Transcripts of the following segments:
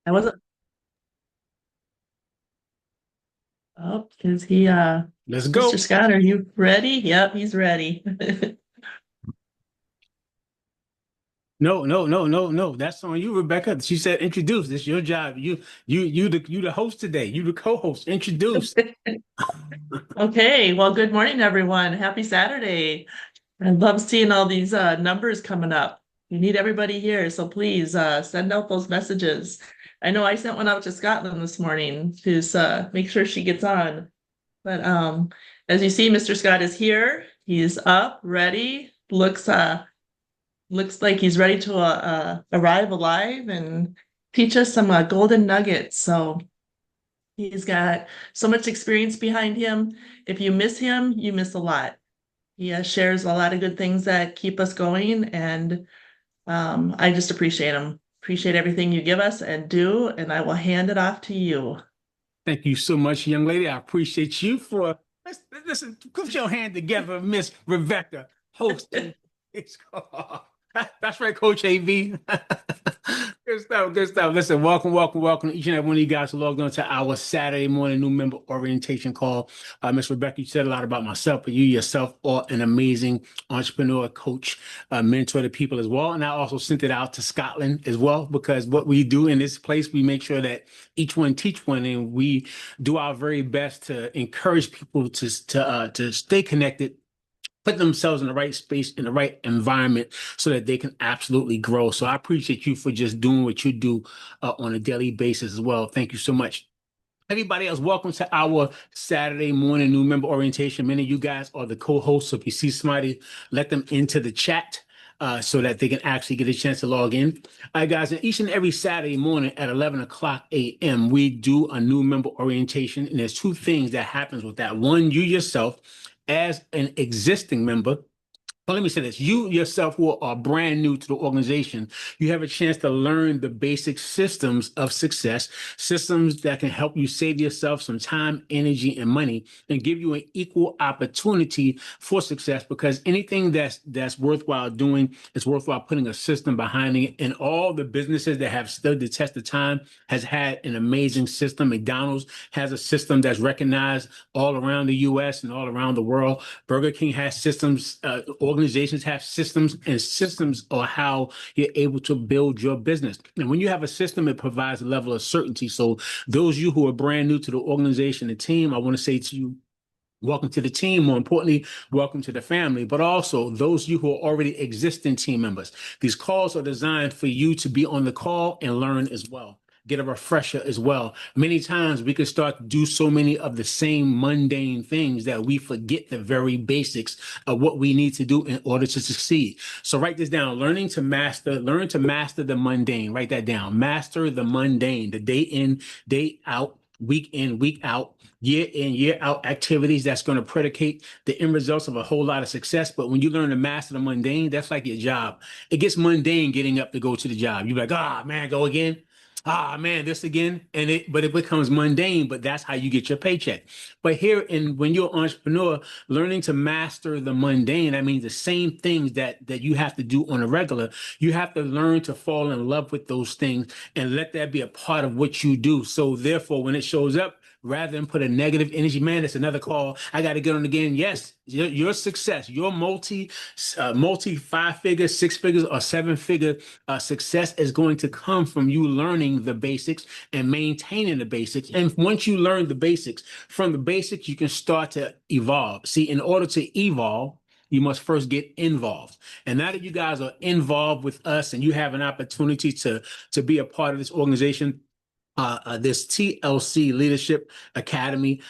I wasn't, oh, is he, Let's Mr. go. Scott, are you ready? Yep, he's ready. No, no, no, no, no. That's on you, Rebecca. She said, "Introduce. This your job. You the host today. You the co-host. Introduce." Okay, well, good morning, everyone. Happy Saturday. I love seeing all these numbers coming up. We need everybody here, so please send out those messages. I know I sent one out to Scotland this morning to make sure she gets on. But as you see, Mr. Scott is here. He's up, ready, looks like he's ready to arrive alive and teach us some golden nuggets. So he's got so much experience behind him. If you miss him, you miss a lot. He shares a lot of good things that keep us going, and I just appreciate him. Appreciate everything you give us and do, and I will hand it off to you. Thank you so much, young lady. I appreciate you for listen. Put your hand together, Miss Rebecca, hosting this call. That's right, Coach AV. Good stuff, good stuff. Listen, welcome, welcome, welcome. Each and every one of you guys who logged on to our Saturday morning new member orientation call. Miss Rebecca, you said a lot about myself, but you yourself are an amazing entrepreneur, coach, mentor to people as well. And I also sent it out to Scotland as well, because what we do in this place, we make sure that each one teach one, and we do our very best to encourage people to stay connected, put themselves in the right space, in the right environment, so that they can absolutely grow. So I appreciate you for just doing what you do on a daily basis as well. Thank you so much. Everybody else, welcome to our Saturday morning new member orientation. Many of you guys are the co-hosts. So if you see somebody, let them into the chat so that they can actually get a chance to log in. All right, guys, and each and every Saturday morning at 11 o'clock a.m., we do a new member orientation. And there's two things that happens with that. One, you yourself, as an existing member, well, let me say this. You yourself who are brand new to the organization, you have a chance to learn the basic systems of success, systems that can help you save yourself some time, energy, and money, and give you an equal opportunity for success, because anything that's worthwhile doing is worthwhile putting a system behind it. And all the businesses that have stood the test of time has had an amazing system. McDonald's has a system that's recognized all around the US and all around the world. Burger King has systems, organizations have systems, and systems are how you're able to build your business. And when you have a system, it provides a level of certainty. So those of you who are brand new to the organization, the team, I want to say to you, welcome to the team. More importantly, welcome to the family, but also those of you who are already existing team members. These calls are designed for you to be on the call and learn as well. Get a refresher as well. Many times we can start to do so many of the same mundane things that we forget the very basics of what we need to do in order to succeed. So write this down. Learn to master the mundane. Write that down. Master the mundane, the day in, day out, week in, week out, year in, year out activities that's going to predicate the end results of a whole lot of success. But when you learn to master the mundane, that's like your job. It gets mundane getting up to go to the job. You're like, ah, man, go again. Ah, man, this again. But it becomes mundane, but that's how you get your paycheck. But here, when you're an entrepreneur, learning to master the mundane, that means the same things that you have to do on a regular. You have to learn to fall in love with those things and let that be a part of what you do. So therefore, when it shows up, rather than put a negative energy, man, that's another call. I got to get on again. Yes, your success, your multi 5 figure, 6 figures, or 7 figure success is going to come from you learning the basics and maintaining the basics. And once you learn the basics, from the basics, you can start to evolve. See, in order to evolve, you must first get involved. And now that you guys are involved with us and you have an opportunity to be a part of this organization, this TLC Leadership Academy.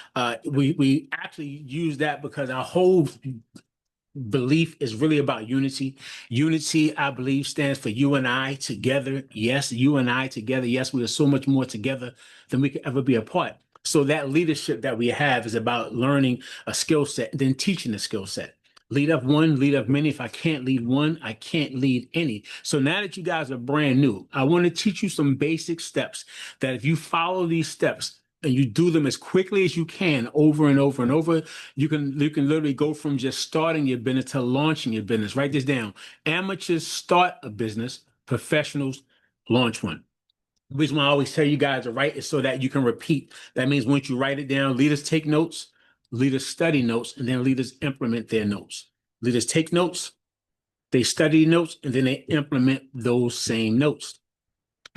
We actually use that because our whole belief is really about unity. Unity, I believe, stands for you and I together. Yes, you and I together. Yes, we are so much more together than we could ever be apart. So that leadership that we have is about learning a skill set, then teaching the skill set. Lead of one, lead of many. If I can't lead one, I can't lead any. So now that you guys are brand new, I want to teach you some basic steps that if you follow these steps and you do them as quickly as you can over and over and over, you can literally go from just starting your business to launching your business. Write this down. Amateurs start a business, professionals launch one. The reason why I always tell you guys to write is so that you can repeat. That means once you write it down, leaders take notes, leaders study notes, and then leaders implement their notes. Leaders take notes, they study notes, and then they implement those same notes.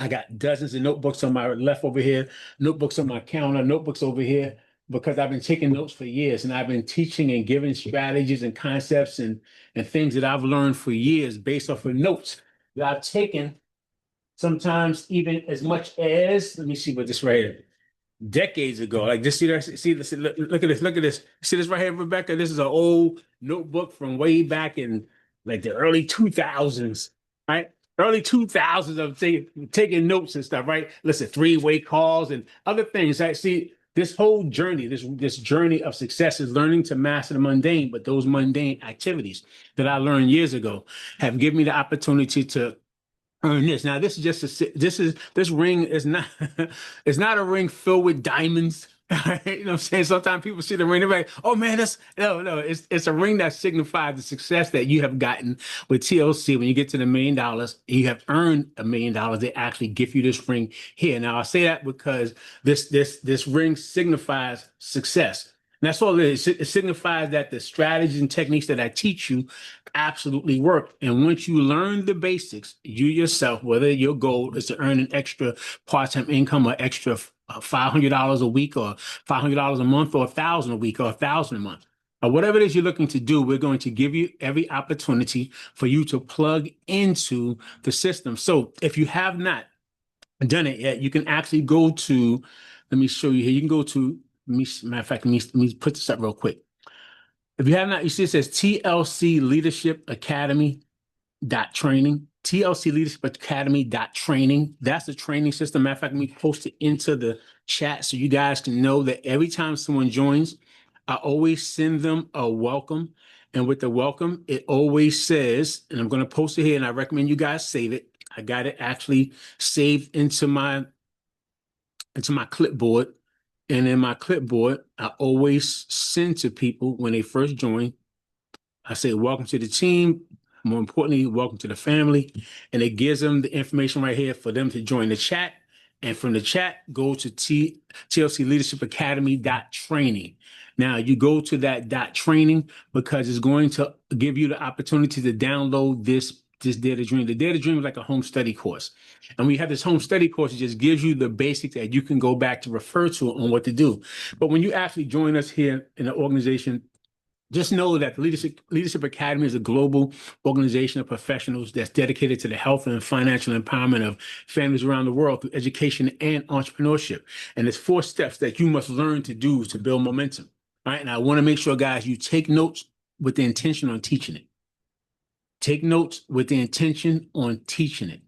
I got dozens of notebooks on my left over here, notebooks on my counter, notebooks over here, because I've been taking notes for years and I've been teaching and giving strategies and concepts and things that I've learned for years based off of notes that I've taken, sometimes even as much as, let me see what this right here, decades ago. Like just see that, see this, look at this, look at this. See this right here, Rebecca? This is an old notebook from way back in like the early 2000s, right? Early 2000s of taking notes and stuff, right? Listen, three-way calls and other things. I see this whole journey, this journey of success is learning to master the mundane, but those mundane activities that I learned years ago have given me the opportunity to earn this. Now, this is just this ring is not it's not a ring filled with diamonds. You know what I'm saying? Sometimes people see the ring, they're like, oh man, that's no, it's a ring that signifies the success that you have gotten with TLC. When you get to the $1 million, you have earned $1 million, they actually give you this ring here. Now I say that because this ring signifies success. And that's all it is. It signifies that the strategies and techniques that I teach you absolutely work. And once you learn the basics, you yourself, whether your goal is to earn an extra part-time income or extra $500 a week or $500 a month or 1,000 a week or 1,000 a month, or whatever it is you're looking to do, we're going to give you every opportunity for you to plug into the system. So if you have not done it yet, you can actually go to, let me show you here. You can go to, matter of fact, let me put this up real quick. If you have not, you see it says TLC Leadership Academy dot training, TLC Leadership Academy dot training. That's the training system. Matter of fact, let me post it into the chat so you guys can know that every time someone joins, I always send them a welcome. And with the welcome, it always says, and I'm going to post it here, and I recommend you guys save it. I got it actually saved into my clipboard. And in my clipboard, I always send to people when they first join. I say, welcome to the team. More importantly, welcome to the family. And it gives them the information right here for them to join the chat. And from the chat, go to TLC Leadership Academy .training. Now you go to that .training because it's going to give you the opportunity to download this Dare to Dream. The Dare to Dream is like a home study course. And we have this home study course, it just gives you the basics that you can go back to refer to on what to do. But when you actually join us here in the organization, just know that the Leadership Academy is a global organization of professionals that's dedicated to the health and financial empowerment of families around the world through education and entrepreneurship. And there's 4 steps that you must learn to do to build momentum. All right. And I want to make sure, guys, you take notes with the intention on teaching it. Take notes with the intention on teaching it.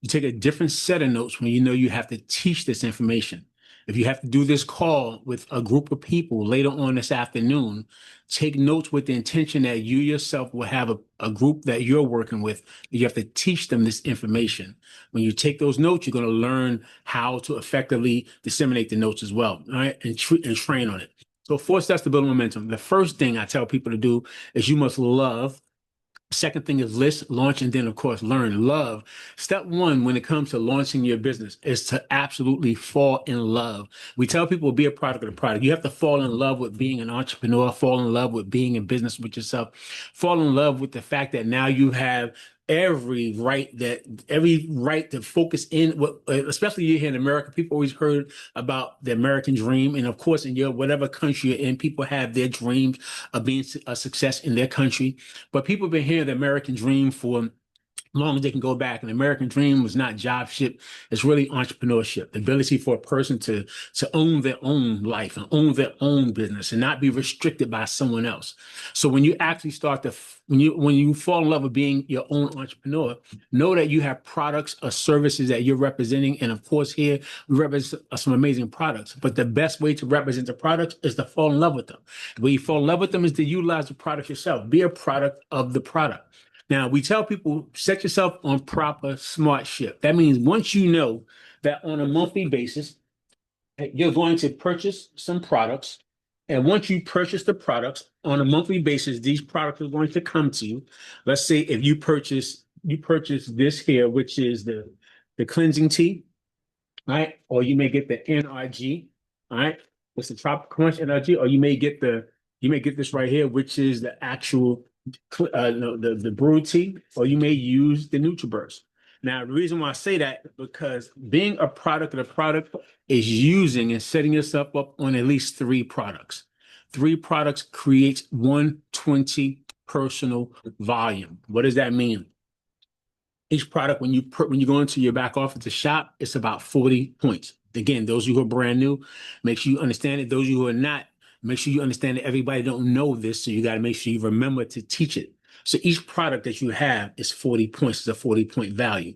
You take a different set of notes when you know you have to teach this information. If you have to do this call with a group of people later on this afternoon, take notes with the intention that you yourself will have a group that you're working with. You have to teach them this information. When you take those notes, you're going to learn how to effectively disseminate the notes as well, all right, and train on it. So 4 steps to build momentum. The first thing I tell people to do is you must love. Second thing is list, launch, and then, of course, learn. Love. Step 1 when it comes to launching your business is to absolutely fall in love. We tell people be a product of the product. You have to fall in love with being an entrepreneur, fall in love with being in business with yourself, fall in love with the fact that now you have every right to focus in, especially here in America. People always heard about the American dream. And of course, in your whatever country you're in, people have their dreams of being a success in their country. But people have been hearing the American dream for long as they can go back. And the American dream was not jobship. It's really entrepreneurship, the ability for a person to own their own life and own their own business and not be restricted by someone else. So when you actually when you fall in love with being your own entrepreneur, know that you have products or services that you're representing. And of course, here we represent some amazing products. But the best way to represent the products is to fall in love with them. The way you fall in love with them is to utilize the product yourself. Be a product of the product. Now, we tell people, set yourself on proper smart shift. That means once you know that on a monthly basis, you're going to purchase some products. And once you purchase the products on a monthly basis, these products are going to come to you. Let's say if you purchase this here, which is the cleansing tea. right? Or you may get the NRG, all right? It's the Tropical Crunch NRG, or you may get this right here, which is the actual no, the brewed tea, or you may use the NutriBurst. Now, the reason why I say that because being a product of the product is using and setting yourself up on at least three products. Three products creates 120 personal volume. What does that mean? Each product, when you go into your back office to shop, it's about 40 points. Again, those of you who are brand new, make sure you understand it. Those of you who are not, make sure you understand that everybody don't know this, so you got to make sure you remember to teach it. So each product that you have is 40 points. It's a 40-point value.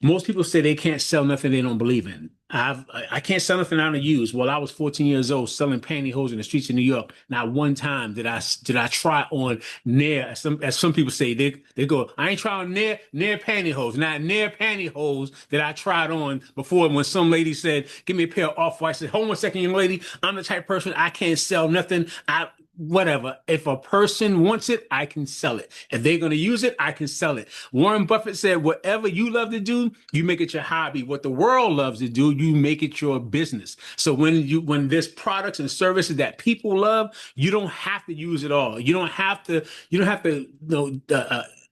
Most people say they can't sell nothing they don't believe in. I can't sell nothing I don't use. Well, I was 14 years old selling pantyhose in the streets of New York. Not one time did I try on Nair. As some people say, they go, I ain't trying Nair pantyhose. Not Nair pantyhose that I tried on before when some lady said, give me a pair of off-white. I said, hold on a second, young lady. I'm the type of person I can't sell nothing. Whatever. If a person wants it, I can sell it. If they're going to use it, I can sell it. Warren Buffett said, whatever you love to do, you make it your hobby. What the world loves to do, you make it your business. So when there's products and services that people love, you don't have to use it all. You don't have to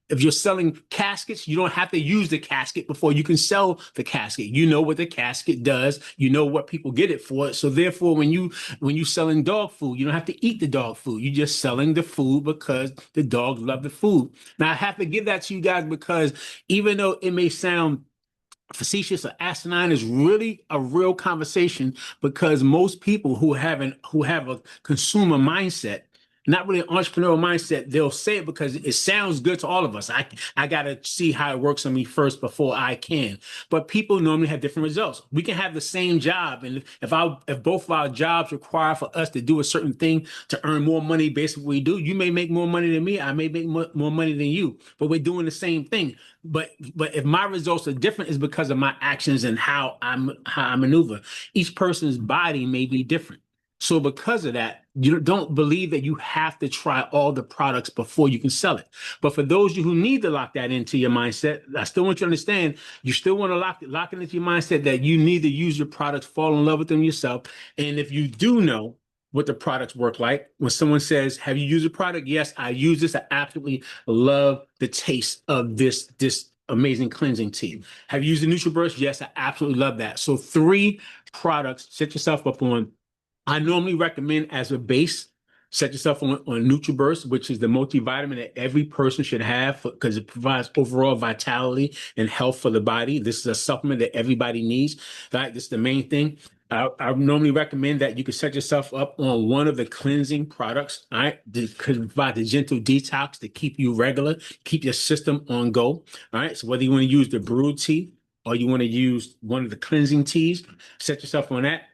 if you're selling caskets, you don't have to use the casket before you can sell the casket. You know what the casket does. You know what people get it for. So therefore, when you selling dog food, you don't have to eat the dog food. You're just selling the food because the dogs love the food. Now I have to give that to you guys because even though it may sound facetious or asinine, is really a real conversation because most people who have a consumer mindset, not really an entrepreneurial mindset, they'll say it because it sounds good to all of us. I gotta see how it works on me first before I can. But people normally have different results. We can have the same job, and if both of our jobs require for us to do a certain thing to earn more money based on what we do, you may make more money than me. I may make more money than you, but we're doing the same thing. But if my results are different, it's because of my actions and how I maneuver. Each person's body may be different. So because of that, you don't believe that you have to try all the products before you can sell it. But for those of you who need to lock that into your mindset, I still want you to understand, you still want to lock it into your mindset that you need to use your products, fall in love with them yourself. And if you do know what the products work like, when someone says, have you used a product? Yes, I use this. I absolutely love the taste of this amazing cleansing tea. Have you used the NutriBurst? Yes, I absolutely love that. So three products, set yourself up on. I normally recommend as a base, set yourself on NutriBurst, which is the multivitamin that every person should have because it provides overall vitality and health for the body. This is a supplement that everybody needs. Right? This is the main thing. I normally recommend that you can set yourself up on one of the cleansing products, all right, that could provide the gentle detox to keep you regular, keep your system on go. All right. So whether you want to use the brewed tea or you want to use one of the cleansing teas, set yourself on that.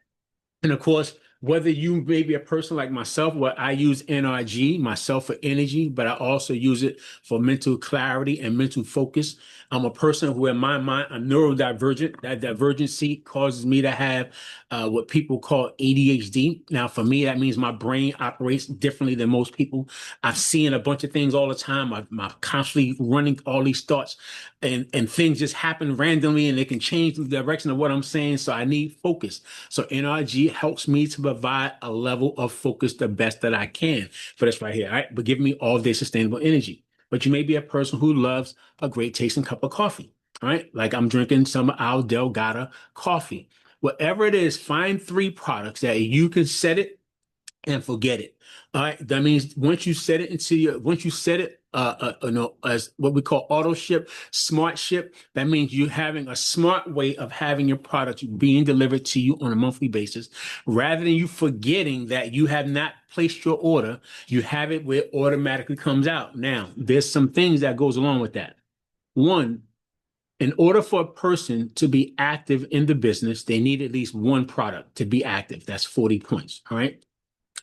And of course, whether you may be a person like myself, where I use NRG myself for energy, but I also use it for mental clarity and mental focus. I'm a person who, in my mind, I'm neurodivergent. That divergency causes me to have what people call ADHD. Now, for me, that means my brain operates differently than most people. I'm seeing a bunch of things all the time. I'm constantly running all these thoughts, and things just happen randomly, and they can change the direction of what I'm saying. So I need focus. So NRG helps me to provide a level of focus the best that I can for this right here. All right. But give me all day sustainable energy. But you may be a person who loves a great tasting cup of coffee. All right. Like I'm drinking some Al Delgado coffee. Whatever it is, find three products that you can set it and forget it. All right. That means once you set it, as what we call auto ship, smart ship, that means you're having a smart way of having your product being delivered to you on a monthly basis. Rather than you forgetting that you have not placed your order, you have it where it automatically comes out. Now, there's some things that goes along with that. One, in order for a person to be active in the business, they need at least one product to be active. That's 40 points. All right.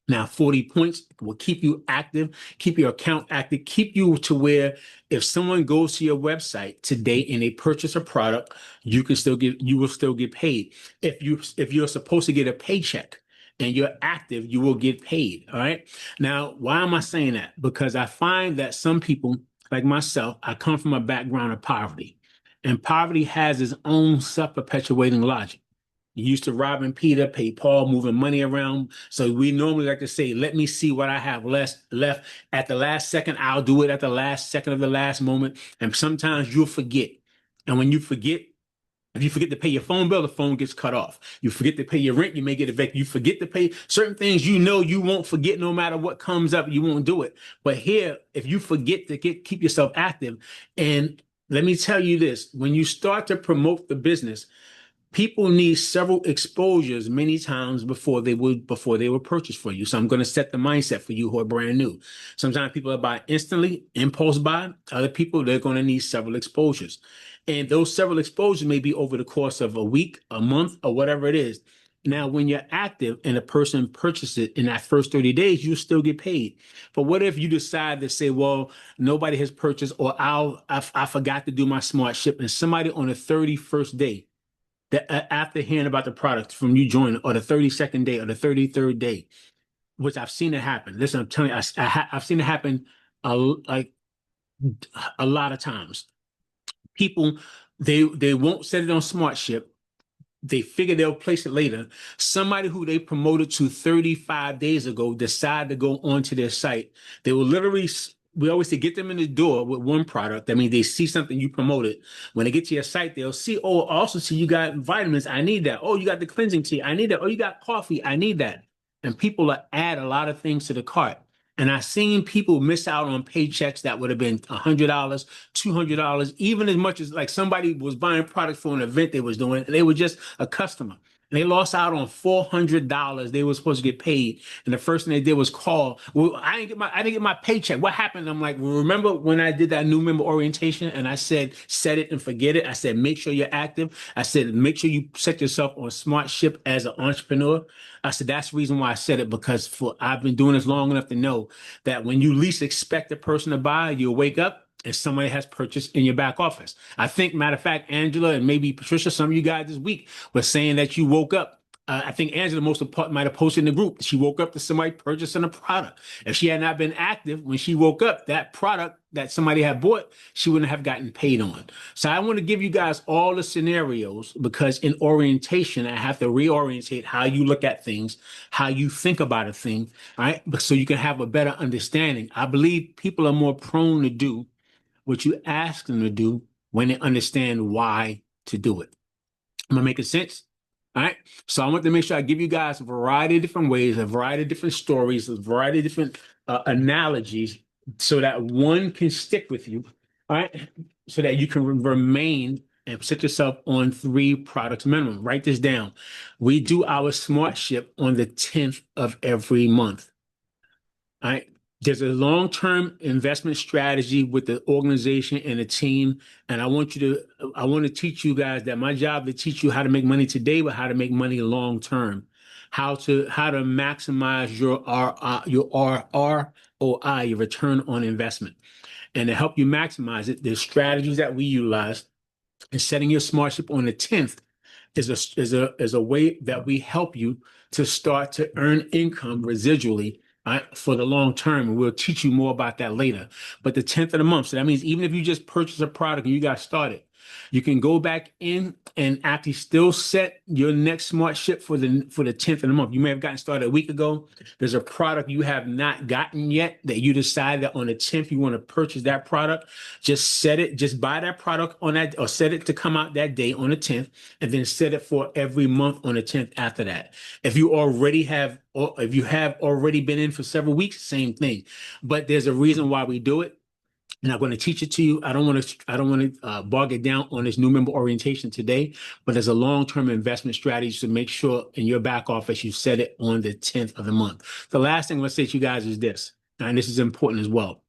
Now, 40 points will keep you active, keep your account active, keep you to where if someone goes to your website today and they purchase a product, you will still get paid. If you're supposed to get a paycheck and you're active, you will get paid. All right. Now, why am I saying that? Because I find that some people, like myself, I come from a background of poverty, and poverty has its own self-perpetuating logic. You used to robbing Peter, pay Paul, moving money around. So we normally like to say, let me see what I have left. At the last second, I'll do it at the last second of the last moment. And sometimes you'll forget. And when you forget, if you forget to pay your phone bill, the phone gets cut off. You forget to pay your rent, you may get evicted. You forget to pay certain things, you know you won't forget no matter what comes up, you won't do it. But here, if you forget to keep yourself active, and let me tell you this, when you start to promote the business, people need several exposures many times before they will purchase for you. So I'm going to set the mindset for you who are brand new. Sometimes people are buy instantly, impulse buy. Other people, they're going to need several exposures. And those several exposures may be over the course of a week, a month, or whatever it is. Now, when you're active and a person purchases it in that first 30 days, you still get paid. But what if you decide to say, well, nobody has purchased, or I forgot to do my smart ship, and somebody on the 31st day that after hearing about the product from you joining, or the 32nd day or the 33rd day, which I've seen it happen. Listen, I'm telling you, I've seen it happen like a lot of times. People, they won't set it on Smart Ship. They figure they'll place it later. Somebody who they promoted to 35 days ago decide to go onto their site. They will literally, we always say, get them in the door with one product. I mean, they see something you promoted. When they get to your site, they'll see, oh, I also see you got vitamins. I need that. Oh, you got the cleansing tea. I need that. Oh, you got coffee. I need that. And people will add a lot of things to the cart. And I've seen people miss out on paychecks that would have been $100, $200, even as much as like somebody was buying products for an event they was doing. And they were just a customer. And they lost out on $400 they were supposed to get paid. And the first thing they did was call. Well, I didn't get my paycheck. What happened? I'm like, well, remember when I did that new member orientation and I said, set it and forget it. I said, make sure you're active. I said, make sure you set yourself on Smart Ship as an entrepreneur. I said, that's the reason why I said it, because I've been doing this long enough to know that when you least expect a person to buy, you'll wake up and somebody has purchased in your back office. I think, matter of fact, Angela and maybe Patricia, some of you guys this week were saying that you woke up. I think Angela most of part might have posted in the group. She woke up to somebody purchasing a product. If she had not been active when she woke up, that product that somebody had bought, she wouldn't have gotten paid on. So I want to give you guys all the scenarios, because in orientation, I have to reorientate how you look at things, how you think about a thing, right? So you can have a better understanding. I believe people are more prone to do what you ask them to do when they understand why to do it. Am I making sense? All right. So I want to make sure I give you guys a variety of different ways, a variety of different stories, a variety of different analogies, so that one can stick with you. All right. So that you can remain and set yourself on 3 products minimum. Write this down. We do our Smart Ship on the 10th of every month. All right. There's a long-term investment strategy with the organization and the team. And I want to teach you guys that my job to teach you how to make money today, but how to make money long-term, how to maximize your ROI, your return on investment. And to help you maximize it, there's strategies that we utilize. And setting your Smart Ship on the 10th is a way that we help you to start to earn income residually, right, for the long term. And we'll teach you more about that later. But the 10th of the month, so that means even if you just purchase a product and you got started, you can go back in and actually still set your next Smart Ship for the 10th of the month. You may have gotten started a week ago. There's a product you have not gotten yet that you decided that on the 10th you want to purchase that product. Just set it, just buy that product on that, or set it to come out that day on the 10th, and then set it for every month on the 10th after that. If you have already been in for several weeks, same thing. But there's a reason why we do it. And I'm going to teach it to you. I don't want to bog it down on this new member orientation today, but there's a long-term investment strategy to make sure in your back office you set it on the 10th of the month. The last thing let's say to you guys is this, and this is important as well.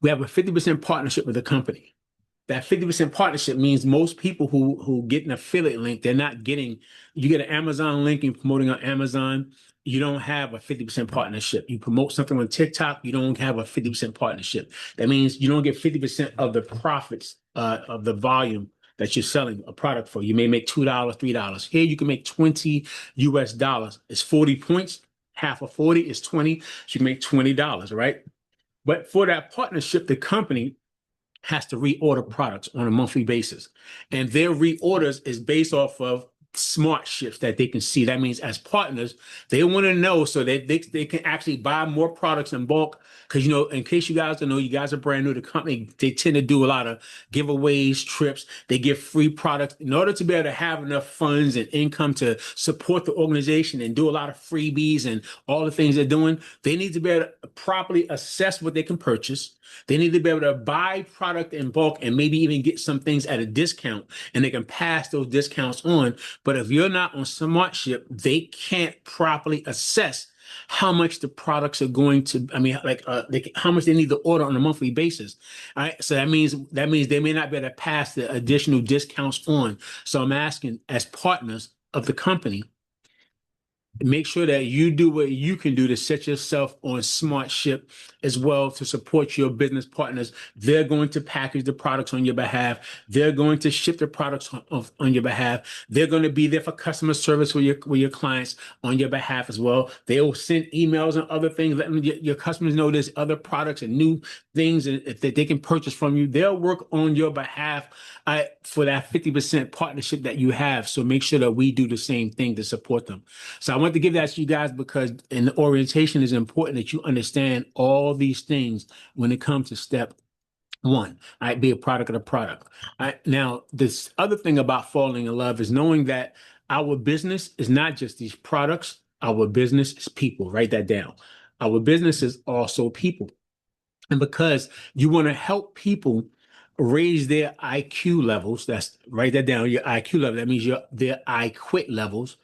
We have a 50% partnership with the company. That 50% partnership means most people who get an affiliate link, they're not getting, you get an Amazon link and promoting on Amazon, you don't have a 50% partnership. You promote something on TikTok, you don't have a 50% partnership. That means you don't get 50% of the profits of the volume that you're selling a product for. You may make $2, $3. Here you can make $20 US. It's 40 points. Half of 40 is 20. So you can make $20, right? But for that partnership, the company has to reorder products on a monthly basis. And their reorders is based off of smart ships that they can see. That means as partners, they want to know so that they can actually buy more products in bulk. Because, you know, in case you guys don't know, you guys are brand new to the company, they tend to do a lot of giveaways, trips. They give free products in order to be able to have enough funds and income to support the organization and do a lot of freebies and all the things they're doing. They need to be able to properly assess what they can purchase. They need to be able to buy product in bulk and maybe even get some things at a discount, and they can pass those discounts on. But if you're not on SmartShip, they can't properly assess how much the products are going to, I mean, like how much they need to order on a monthly basis. All right. So that means they may not be able to pass the additional discounts on. So I'm asking, as partners of the company, make sure that you do what you can do to set yourself on SmartShip as well to support your business partners. They're going to package the products on your behalf. They're going to ship the products on your behalf. They're going to be there for customer service with your clients on your behalf as well. They will send emails and other things, letting your customers know there's other products and new things that they can purchase from you. They'll work on your behalf for that 50% partnership that you have. So make sure that we do the same thing to support them. So I want to give that to you guys because in the orientation is important that you understand all these things when it comes to step one. I be a product of the product. Now, this other thing about falling in love is knowing that our business is not just these products. Our business is people. Write that down. Our business is also people. And because you want to help people raise their IQ levels, that's write that down, your IQ level. That means their I quit levels.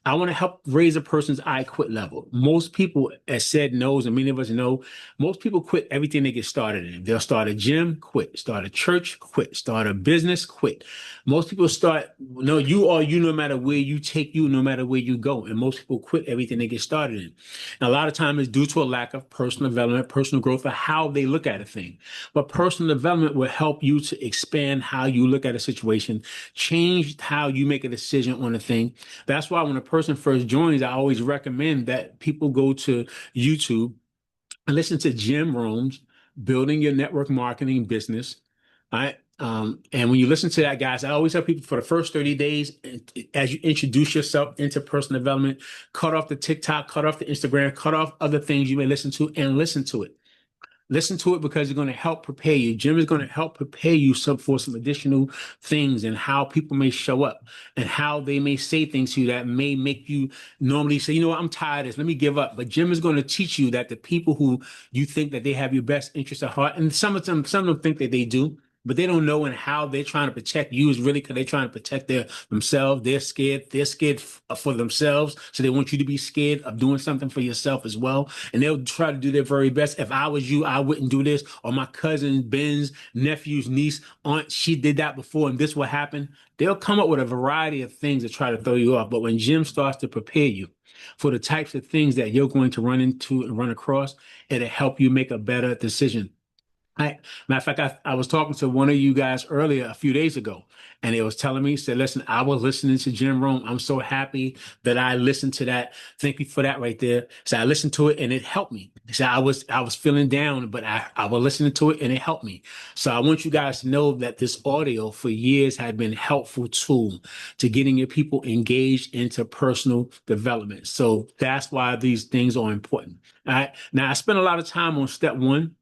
I want to help raise a person's I quit level. Most people, as said, knows, and many of us know, most people quit everything they get started in. They'll start a gym, quit. Start a church, quit. Start a business, quit. Most people start, no, you are you no matter where you take you, no matter where you go. And most people quit everything they get started in. And a lot of time is due to a lack of personal development, personal growth, or how they look at a thing. But personal development will help you to expand how you look at a situation, change how you make a decision on a thing. That's why when a person first joins, I always recommend that people go to YouTube and listen to Jim Rohn's Building Your Network Marketing Business. And when you listen to that, guys, I always tell people for the first 30 days, as you introduce yourself into personal development, cut off the TikTok, cut off the Instagram, cut off other things you may listen to, and listen to it. Listen to it because it's going to help prepare you. Jim is going to help prepare you for some additional things and how people may show up and how they may say things to you that may make you normally say, you know what, I'm tired of this. Let me give up. But Jim is going to teach you that the people who you think that they have your best interest at heart, and some of them think that they do, but they don't know and how they're trying to protect you is really because they're trying to protect themselves. They're scared. They're scared for themselves. So they want you to be scared of doing something for yourself as well. And they'll try to do their very best. If I was you, I wouldn't do this. Or my cousin, Ben's nephew's niece, aunt, she did that before and this will happen. They'll come up with a variety of things to try to throw you off. But when Jim starts to prepare you for the types of things that you're going to run into and run across, it'll help you make a better decision. Matter of fact, I was talking to one of you guys earlier a few days ago, and he was telling me, he said, listen, I was listening to Jim Rohn. I'm so happy that I listened to that. Thank you for that right there. So I listened to it and it helped me. He said, I was feeling down, but I was listening to it and it helped me. So I want you guys to know that this audio for years had been a helpful tool to getting your people engaged into personal development. So that's why these things are important. All right. Now I spent a lot of time on step one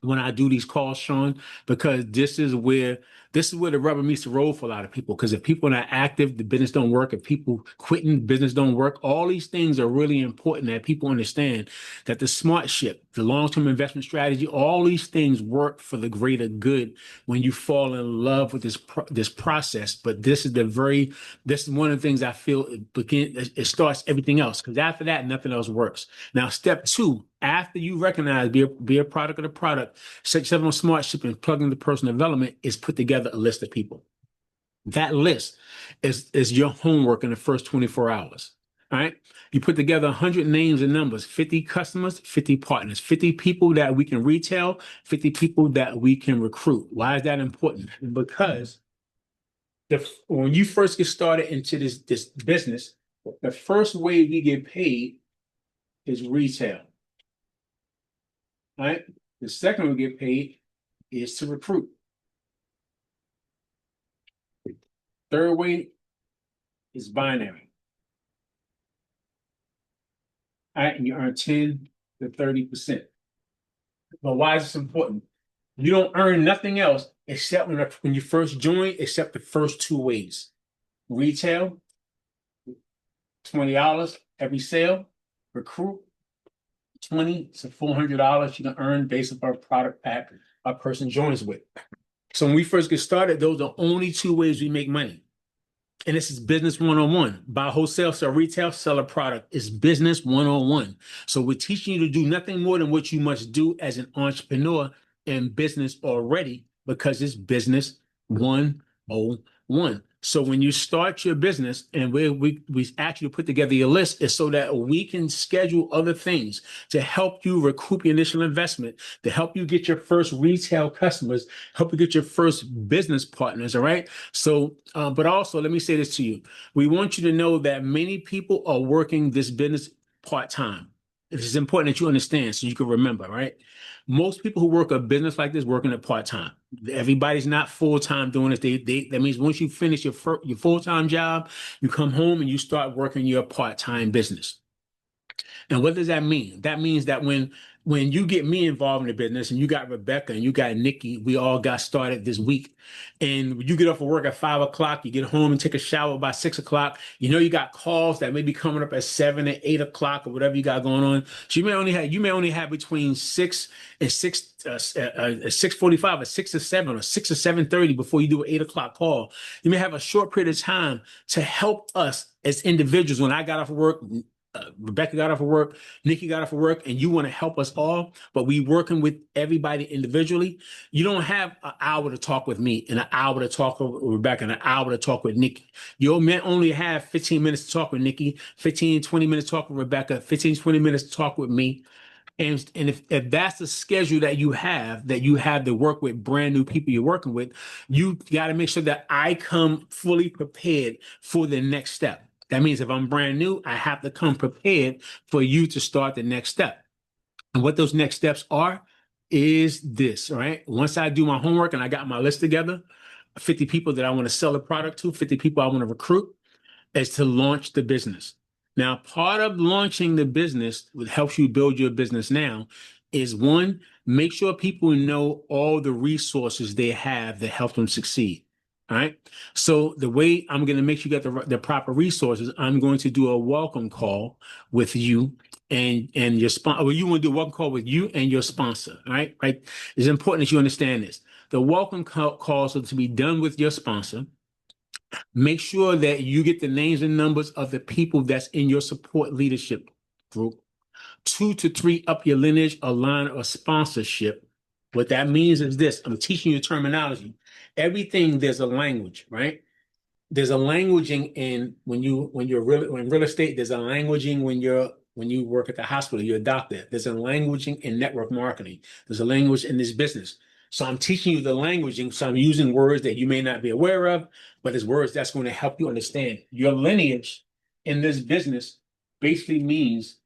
when I do these calls, Sean, because this is where the rubber meets the road for a lot of people. Because if people are not active, the business don't work. If people quitting, the business don't work. All these things are really important that people understand that the smart ship, the long-term investment strategy, all these things work for the greater good when you fall in love with this process. But this is one of the things I feel it starts everything else. Because after that, nothing else works. Now, step two, after you recognize, be a product of the product, set yourself on SmartShip and plug into personal development, is put together a list of people. That list is your homework in the first 24 hours. All right. You put together 100 names and numbers, 50 customers, 50 partners, 50 people that we can retail, 50 people that we can recruit. Why is that important? Because when you first get started into this business, the first way we get paid is retail. All right. The second we get paid is to recruit. Third way It's binary. All right, and you earn 10 to 30%. But why is this important? You don't earn nothing else except when you first join, except the first two ways. Retail, $20 every sale. Recruit, $20 to $400 you can earn based upon product pack a person joins with. So when we first get started, those are the only two ways we make money. And this is business one-on-one. Buy wholesale, sell retail, sell a product. It's business one-on-one. So we're teaching you to do nothing more than what you must do as an entrepreneur in business already, because it's business 101. So when you start your business, and we actually put together your list, is so that we can schedule other things to help you recoup your initial investment, to help you get your first retail customers, help you get your first business partners. All right. So, but also let me say this to you. We want you to know that many people are working this business part-time. It's important that you understand so you can remember, right? Most people who work a business like this working it part-time. Everybody's not full-time doing this. That means once you finish your full-time job, you come home and you start working your part-time business. And what does that mean? That means that when you get me involved in the business, and you got Rebecca and you got Nikki, we all got started this week. And you get off of work at 5 o'clock, you get home and take a shower by 6 o'clock. You know you got calls that may be coming up at 7 or 8 o'clock or whatever you got going on. So you may only have between 6:45 or 6 or 7 or 6 or 7:30 before you do an 8 o'clock call. You may have a short period of time to help us as individuals. When I got off of work, Rebecca got off of work, Nikki got off of work, and you want to help us all, but we working with everybody individually. You don't have an hour to talk with me and an hour to talk with Rebecca and an hour to talk with Nikki. You may only have 15 minutes to talk with Nikki, 15, 20 minutes to talk with Rebecca, 15, 20 minutes to talk with me. And if that's the schedule that you have to work with brand new people you're working with, you got to make sure that I come fully prepared for the next step. That means if I'm brand new, I have to come prepared for you to start the next step. And what those next steps are is this, all right? Once I do my homework and I got my list together, 50 people that I want to sell a product to, 50 people I want to recruit, is to launch the business. Now, part of launching the business, what helps you build your business now, is one, make sure people know all the resources they have that help them succeed. All right. So the way I'm going to make sure you get the proper resources, I'm going to do a welcome call with you and your sponsor. Well, you want to do a welcome call with you and your sponsor. All right. Right. It's important that you understand this. The welcome calls are to be done with your sponsor. Make sure that you get the names and numbers of the people that's in your support leadership group. 2 to 3 up your lineage, a line, or sponsorship. What that means is this. I'm teaching you terminology. Everything, there's a language, right? There's a languaging in when real estate, there's a languaging when you work at the hospital, you're a doctor. There's a languaging in network marketing. There's a language in this business. So I'm teaching you the languaging. So I'm using words that you may not be aware of, but it's words that's going to help you understand. Your lineage in this business basically means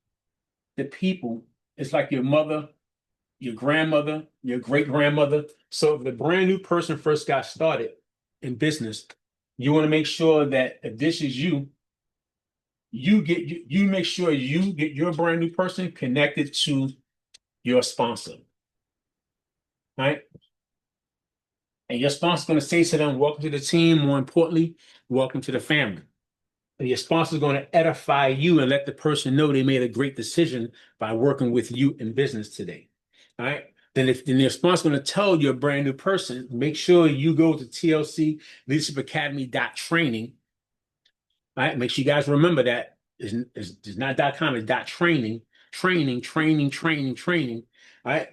the people. It's like your mother, your grandmother, your great grandmother. So if the brand new person first got started in business, you want to make sure that if this is you, you make sure you get your brand new person connected to your sponsor, right? And your sponsor is going to say to them, welcome to the team. More importantly, welcome to the family. And your sponsor is going to edify you and let the person know they made a great decision by working with you in business today. All right. Then your sponsor is going to tell your brand new person, make sure you go to TLC Leadership Academy.training. All right. Make sure you guys remember that it's not .com, it's .training. Training. All right.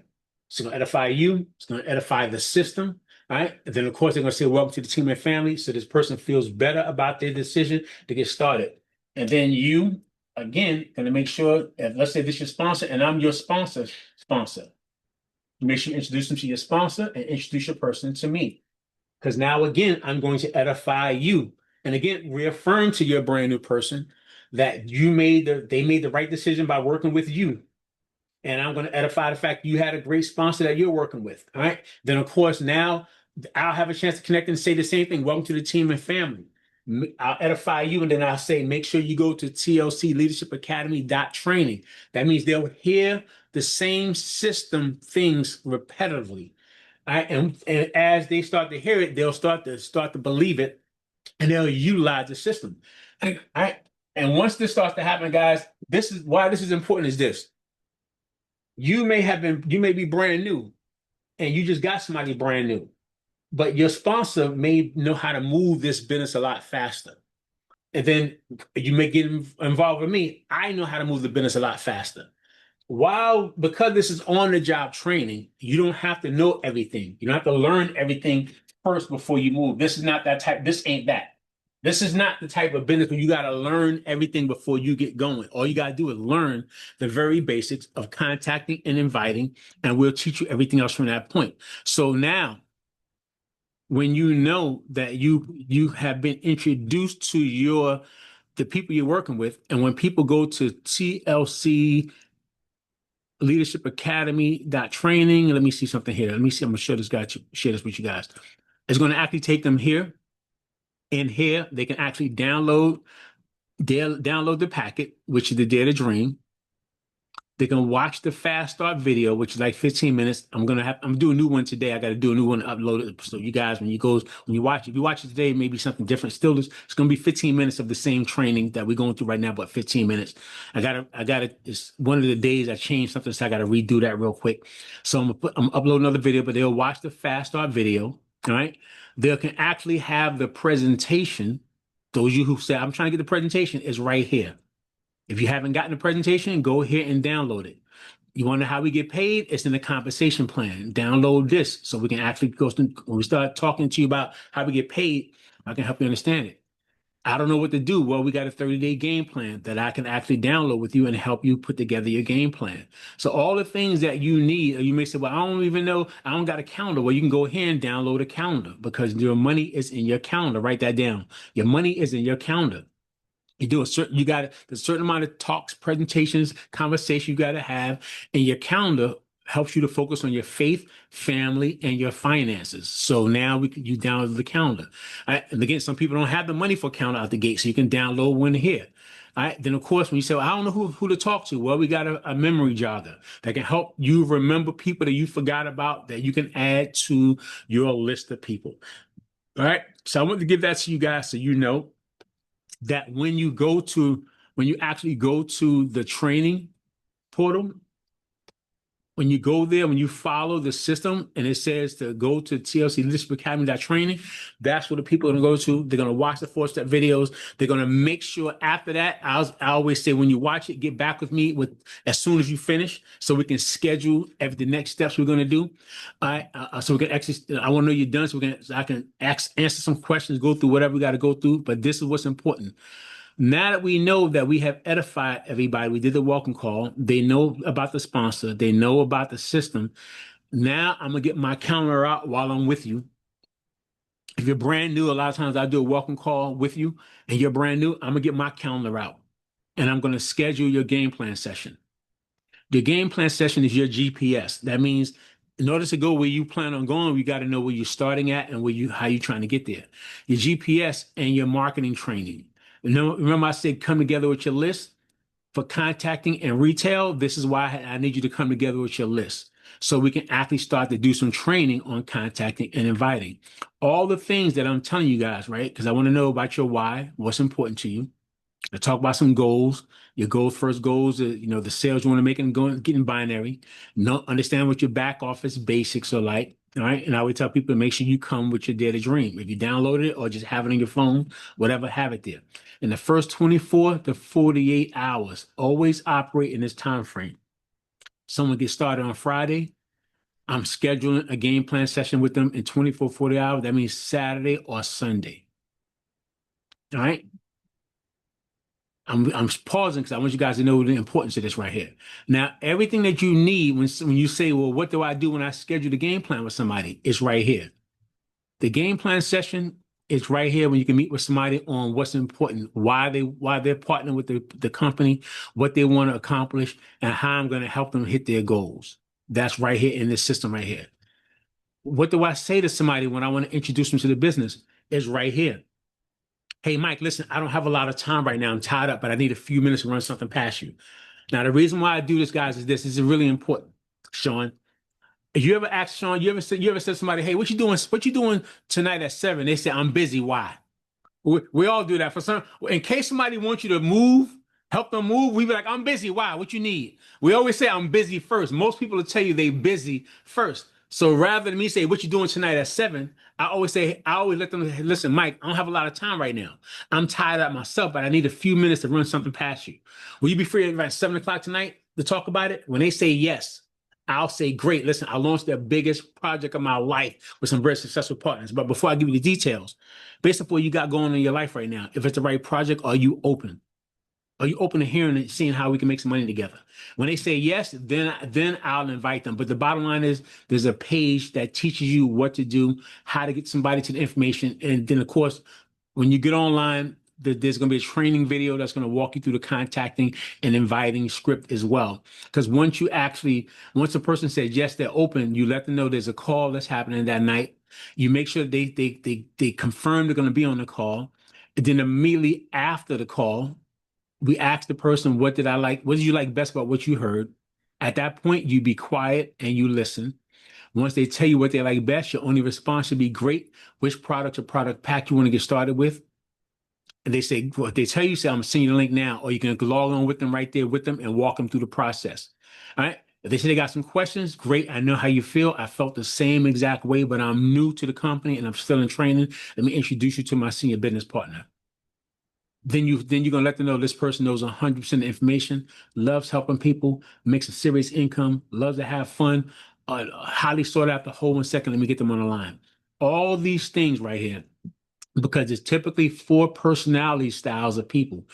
It's going to edify you. It's going to edify the system. All right. And then, of course, they're going to say, welcome to the team and family. So this person feels better about their decision to get started. And then you, again, going to make sure, let's say this is your sponsor and I'm your sponsor. Make sure you introduce them to your sponsor and introduce your person to me. Because now, again, I'm going to edify you. And again, reaffirm to your brand new person that they made the right decision by working with you. And I'm going to edify the fact you had a great sponsor that you're working with. All right. Then, of course, now I'll have a chance to connect and say the same thing. Welcome to the team and family. I'll edify you, and then I'll say, make sure you go to TLC Leadership Academy.training. That means they'll hear the same system things repetitively. And as they start to hear it, they'll start to believe it, and they'll utilize the system. I, and once this starts to happen, guys, this is why this is important. Is this you may be brand new, and you just got somebody brand new, but your sponsor may know how to move this business a lot faster. And then you may get involved with me. I know how to move the business a lot faster. Because this is on the job training, you don't have to know everything. You don't have to learn everything first before you move. This is not that type. This ain't that. This is not the type of business where you got to learn everything before you get going. All you got to do is learn the very basics of contacting and inviting, and we'll teach you everything else from that point. So now, when you know that you have been introduced to the people you're working with, and when people go to TLC Leadership Academy.training, let me see something here. Let me see. I'm gonna share this with you guys. It's going to actually take them here. In here, they can actually download the packet, which is the Dare to Dream. They can watch the fast start video, which is like 15 minutes. I'm gonna do a new one today. I got to do a new one, upload it. So you guys, when you watch, if you watch it today, maybe something different. Still, it's gonna be 15 minutes of the same training that we're going through right now, but 15 minutes. It's one of the days I changed something, so I gotta redo that real quick. So I'm uploading another video, but they'll watch the fast start video. All right. They can actually have the presentation. Those of you who say, I'm trying to get the presentation, is right here. If you haven't gotten the presentation, go here and download it. You want to know how we get paid? It's in the compensation plan. Download this so we can actually when we start talking to you about how we get paid, I can help you understand it. I don't know what to do. Well, we got a 30-day game plan that I can actually download with you and help you put together your game plan. So all the things that you need, you may say, well, I don't even know, I don't got a calendar. Well, you can go here and download a calendar because your money is in your calendar. Write that down. Your money is in your calendar. You got a certain amount of talks, presentations, conversation you got to have, and your calendar helps you to focus on your faith, family, and your finances. So now you download the calendar. And again, some people don't have the money for a calendar out the gate, so you can download one here. All right. Then of course, when you say, well, I don't know who to talk to, well, we got a memory jogger that can help you remember people that you forgot about that you can add to your list of people. All right. So I want to give that to you guys so you know that when you actually go to the training portal, when you go there, when you follow the system and it says to go to TLC Leadership Academy.training, that's what the people are going to go to. They're going to watch the 4-step videos. They're going to make sure after that, I always say, when you watch it, get back with me as soon as you finish so we can schedule the next steps we're going to do. All right. So we can actually, I want to know you're done so I can answer some questions, go through whatever we got to go through. But this is what's important. Now that we know that we have edified everybody, we did the welcome call. They know about the sponsor. They know about the system. Now I'm going to get my calendar out while I'm with you. If you're brand new, a lot of times I do a welcome call with you and you're brand new, I'm going to get my calendar out and I'm going to schedule your game plan session. Your game plan session is your GPS. That means in order to go where you plan on going, you got to know where you're starting at and how you're trying to get there. Your GPS and your marketing training. Remember I said come together with your list for contacting and retail. This is why I need you to come together with your list so we can actually start to do some training on contacting and inviting. All the things that I'm telling you guys, right? Because I want to know about your why, what's important to you. I talk about some goals. Your first goals, the sales you want to make and getting binary. Understand what your back office basics are like. All right. And I would tell people to make sure you come with your Dare to Dream. If you download it or just have it on your phone, whatever, have it there. In the first 24 to 48 hours, always operate in this time frame. Someone gets started on Friday. I'm scheduling a game plan session with them in 24, 40 hours. That means Saturday or Sunday. All right. I'm pausing because I want you guys to know the importance of this right here. Now, everything that you need when you say, well, what do I do when I schedule the game plan with somebody? It's right here. The game plan session is right here when you can meet with somebody on what's important, why they're partnering with the company, what they want to accomplish, and how I'm going to help them hit their goals. That's right here in this system right here. What do I say to somebody when I want to introduce them to the business? Is right here. Hey, Mike, listen, I don't have a lot of time right now. I'm tied up, but I need a few minutes to run something past you. Now, the reason why I do this, guys, is this. This is really important, Sean. If you ever ask Sean, you ever said to somebody, hey, what you doing? What you doing tonight at 7? They say, I'm busy. Why? We all do that. For some, in case somebody wants you to move, help them move, we be like, I'm busy. Why? What you need? We always say I'm busy first. Most people will tell you they busy first. So rather than me say, what you doing tonight at 7, I always let them listen, Mike, I don't have a lot of time right now. I'm tired out myself, but I need a few minutes to run something past you. Will you be free at 7 o'clock tonight to talk about it? When they say yes, I'll say, great. Listen, I launched the biggest project of my life with some very successful partners. But before I give you the details, based on what you got going on in your life right now, if it's the right project, are you open? Are you open to hearing and seeing how we can make some money together? When they say yes, then I'll invite them. But the bottom line is there's a page that teaches you what to do, how to get somebody to the information. And then, of course, when you get online, there's going to be a training video that's going to walk you through the contacting and inviting script as well. Because once a person says yes, they're open, you let them know there's a call that's happening that night. You make sure they confirm they're going to be on the call. And then immediately after the call, we ask the person, what did I like? What did you like best about what you heard? At that point, you be quiet and you listen. Once they tell you what they like best, your only response should be great. Which product or product pack you want to get started with? And they say, well, if they tell you, say, I'm sending you the link now, or you can log on with them right there with them and walk them through the process. All right. If they say they got some questions, great. I know how you feel. I felt the same exact way, but I'm new to the company and I'm still in training. Let me introduce you to my senior business partner. Then you're gonna let them know this person knows 100% of information, loves helping people, makes a serious income, loves to have fun, highly sought after. Hold 1 second, let me get them on the line. All these things right here, because it's typically four personality styles of people.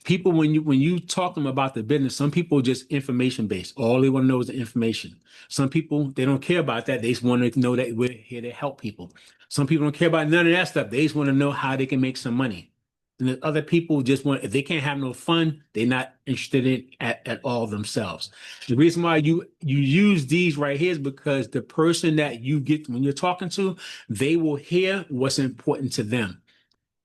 People, when you talk to them about the business, some people are just information based. All they want to know is the information. Some people, they don't care about that. They just want to know that we're here to help people. Some people don't care about none of that stuff. They just want to know how they can make some money. And then other people just want, if they can't have no fun, they're not interested in at all themselves. The reason why you use these right here is because the person that you get when you're talking to, they will hear what's important to them.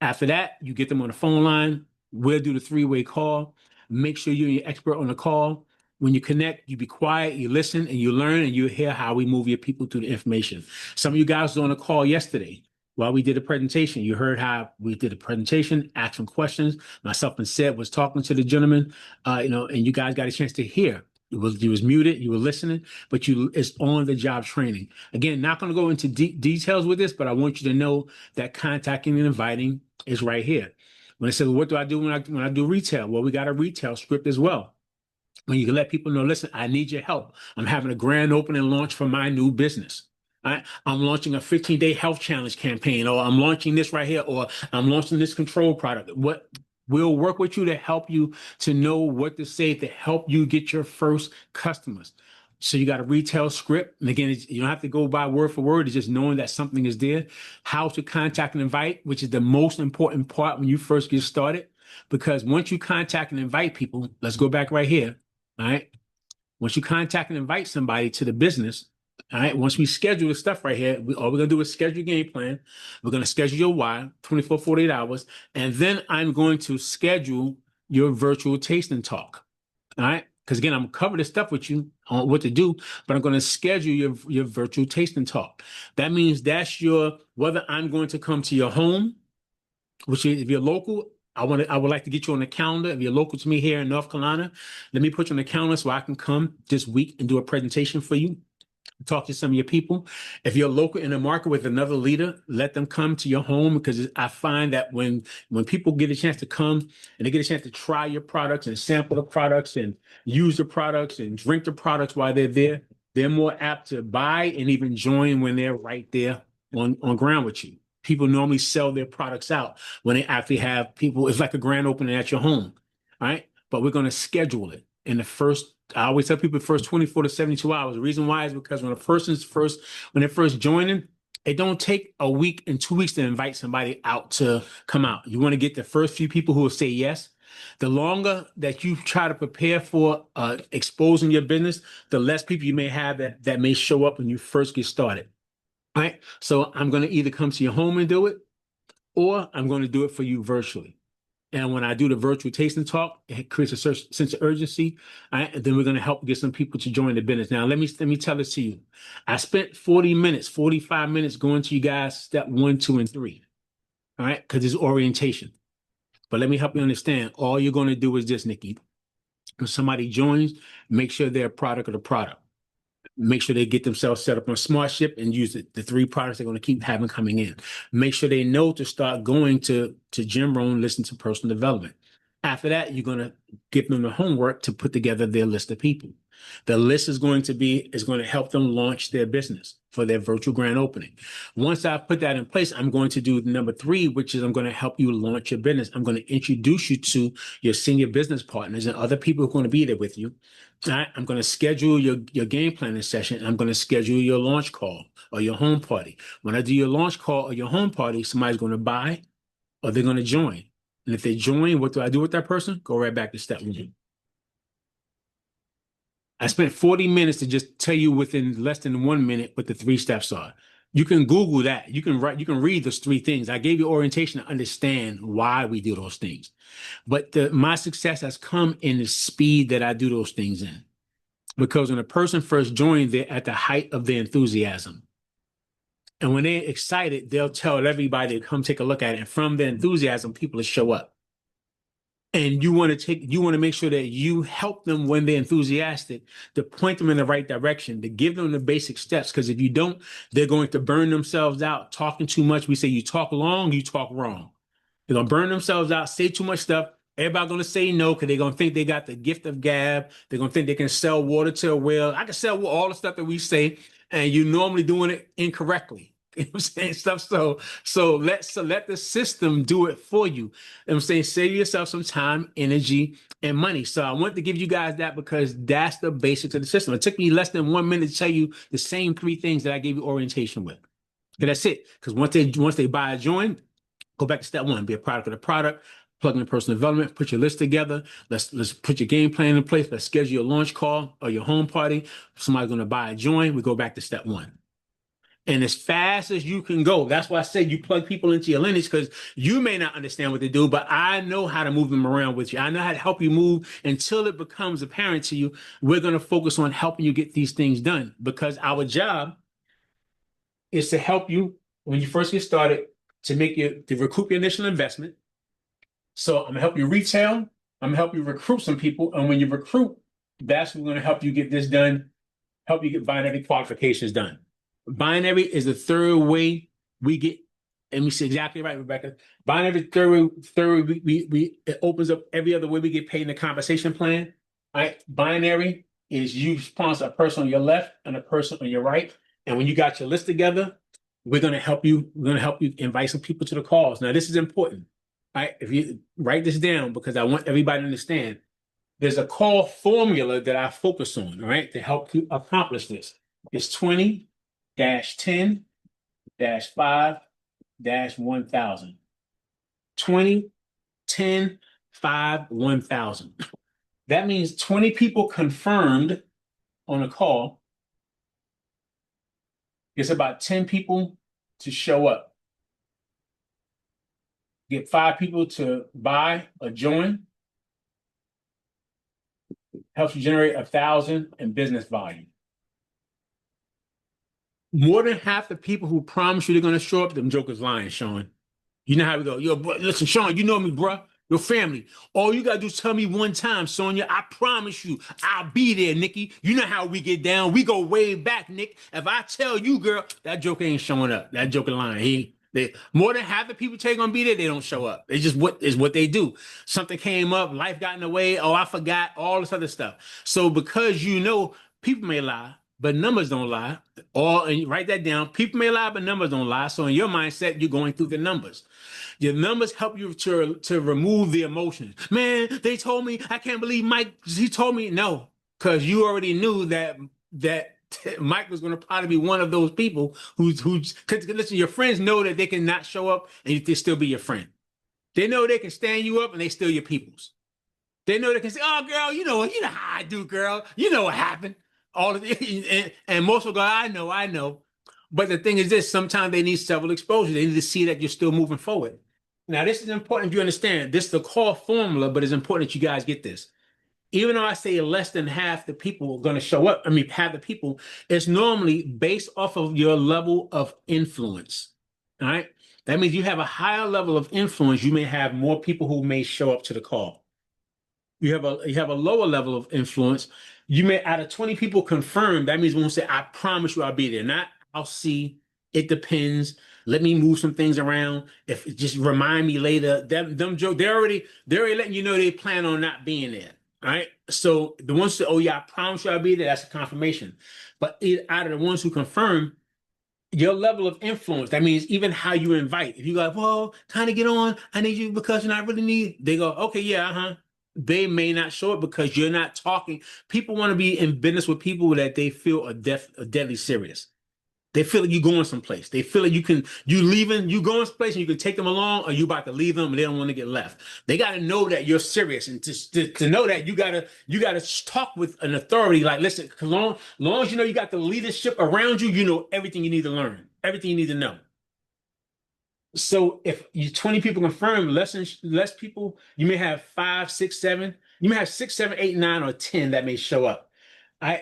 After that, you get them on the phone line. We'll do the three-way call. Make sure you're your expert on the call. When you connect, you be quiet, you listen, and you learn, and you hear how we move your people through the information. Some of you guys was on a call yesterday while we did a presentation. You heard how we did a presentation, asked some questions. Myself and Seb was talking to the gentleman, and you guys got a chance to hear. You was muted, you were listening, but it's on the job training. Again, not going to go into details with this, but I want you to know that contacting and inviting is right here. When I said, well, what do I do when I do retail? Well, we got a retail script as well. When you can let people know, listen, I need your help. I'm having a grand opening launch for my new business. I'm launching a 15-day health challenge campaign, or I'm launching this right here, or I'm launching this control product. What we'll work with you to help you to know what to say to help you get your first customers. So you got a retail script. And again, you don't have to go by word for word. It's just knowing that something is there. How to contact and invite, which is the most important part when you first get started. Because once you contact and invite people, let's go back right here. All right. Once you contact and invite somebody to the business, all right, once we schedule the stuff right here, all we're going to do is schedule your game plan. We're going to schedule your why, 24, 48 hours. And then I'm going to schedule your virtual tasting talk. All right. Because again, I'm going to cover this stuff with you on what to do, but I'm going to schedule your virtual tasting talk. That means that's whether I'm going to come to your home, which is, if you're local, I would like to get you on the calendar. If you're local to me here in North Carolina, let me put you on the calendar so I can come this week and do a presentation for you. Talk to some of your people. If you're local in the market with another leader, let them come to your home, because I find that when people get a chance to come and they get a chance to try your products and sample the products and use the products and drink the products while they're there, they're more apt to buy and even join when they're right there on ground with you. People normally sell their products out when they actually have people. It's like a grand opening at your home, all right? But we're going to schedule it in the first. I always tell people the first 24 to 72 hours. The reason why is because when they're first joining, it don't take a week and 2 weeks to invite somebody out to come out. You want to get the first few people who will say yes. The longer that you try to prepare for exposing your business, the less people you may have that may show up when you first get started. All right. So I'm going to either come to your home and do it, or I'm going to do it for you virtually. And when I do the virtual tasting talk, it creates a sense of urgency. And then we're going to help get some people to join the business. Now, let me tell this to you. I spent 40 minutes, 45 minutes going to you guys step 1, 2, and 3. All right, because it's orientation. But let me help you understand. All you're going to do is this, Nikki. When somebody joins, make sure they're a product of the product. Make sure they get themselves set up on SmartShip and use the 3 products they're going to keep having coming in. Make sure they know to start going to Jim Rohn, listen to personal development. After that, you're going to give them the homework to put together their list of people. The list is going to help them launch their business for their virtual grand opening. Once I put that in place, I'm going to do number 3, which is I'm going to help you launch your business. I'm going to introduce you to your senior business partners and other people who are going to be there with you. All right, I'm going to schedule your game planning session. I'm going to schedule your launch call or your home party. When I do your launch call or your home party, somebody's going to buy or they're going to join. And if they join, what do I do with that person? Go right back to step 1. I spent 40 minutes to just tell you within less than 1 minute what the 3 steps are. You can Google that. You can read those 3 things. I gave you orientation to understand why we do those things. But my success has come in the speed that I do those things in. Because when a person first joins, they're at the height of their enthusiasm. And when they're excited, they'll tell everybody to come take a look at it. And from their enthusiasm, people will show up. And you want to make sure that you help them when they're enthusiastic, to point them in the right direction, to give them the basic steps. Because if you don't, they're going to burn themselves out talking too much. We say you talk long, you talk wrong. They're going to burn themselves out, say too much stuff. Everybody's going to say no because they're going to think they got the gift of gab. They're going to think they can sell water to a whale. I can sell all the stuff that we say, and you're normally doing it incorrectly. You know what I'm saying? Stuff. So let the system do it for you. You know what I'm saying? Save yourself some time, energy, and money. So I want to give you guys that because that's the basics of the system. It took me less than 1 minute to tell you the same 3 things that I gave you orientation with. Okay, that's it. Because once they buy a join, go back to step 1, be a product of the product, plug in personal development, put your list together. Let's put your game plan in place. Let's schedule your launch call or your home party. If somebody's going to buy a join, we go back to step 1. And as fast as you can go. That's why I said you plug people into your lineage, because you may not understand what they do, but I know how to move them around with you. I know how to help you move until it becomes apparent to you. We're going to focus on helping you get these things done, because our job is to help you when you first get started, to recoup your initial investment. So I'm gonna help you retail. I'm gonna help you recruit some people. And when you recruit, that's what's gonna help you get this done, help you get binary qualifications done. Binary is the 3rd way we get, and we see exactly right, Rebecca. Binary third way, it opens up every other way we get paid in the compensation plan. All right. Binary is you sponsor a person on your left and a person on your right. And when you got your list together, we're going to help you. We're going to help you invite some people to the calls. Now, this is important. All right. If you write this down, because I want everybody to understand, there's a call formula that I focus on, all right, to help you accomplish this. It's 20-10-5-1000. 20, 10, 5, 1000. That means 20 people confirmed on a call. It's about 10 people to show up. Get 5 people to buy or join. Helps you generate 1,000 in business volume. More than half the people who promise you they're going to show up, them jokers lying, Sean. You know how we go. Yo, bro, listen, Sean, you know me, bro. Your family. All you got to do is tell me one time, Sonia. I promise you, I'll be there, Nikki. You know how we get down. We go way back, Nick. If I tell you, girl, that joker ain't showing up. That joker lying. More than half the people they're going to be there, they don't show up. It's just what they do. Something came up, life got in the way. Oh, I forgot, all this other stuff. So because people may lie, but numbers don't lie. And write that down. People may lie, but numbers don't lie. So in your mindset, you're going through the numbers. Your numbers help you to remove the emotions. Man, they told me, I can't believe Mike, he told me. No, because you already knew that Mike was going to probably be one of those people who's listen, your friends know that they can not show up and they still be your friend. They know they can stand you up and they still your peoples. They know they can say, oh, girl, you know how I do, girl. You know what happened. And most will go, I know. But the thing is this, sometimes they need several exposures. They need to see that you're still moving forward. Now, this is important you understand. This is the call formula, but it's important that you guys get this. Even though I say less than half the people are going to show up, I mean, half the people, it's normally based off of your level of influence. All right. That means you have a higher level of influence. You may have more people who may show up to the call. You have a lower level of influence. You may out of 20 people confirmed, that means when we say, I promise you I'll be there. Not I'll see. It depends. Let me move some things around. If just remind me later. Them joke, they're already letting you know they plan on not being there. All right. So the ones that, oh yeah, I promise you I'll be there, that's a confirmation. But out of the ones who confirm, your level of influence, that means even how you invite. If you go, well, kind of get on, I need you because I really need, they go, okay, yeah, uh-huh. They may not show it because you're not talking. People want to be in business with people that they feel are deadly serious. They feel like you're going someplace. They feel like you leaving, you going someplace and you can take them along, or you about to leave them and they don't want to get left. They got to know that you're serious, and to know that you gotta talk with an authority. Like, listen, long as you know you got the leadership around you, you know everything you need to learn, everything you need to know. So if you 20 people confirm, less people, you may have five, six, seven. You may have six, seven, eight, nine, or 10 that may show up.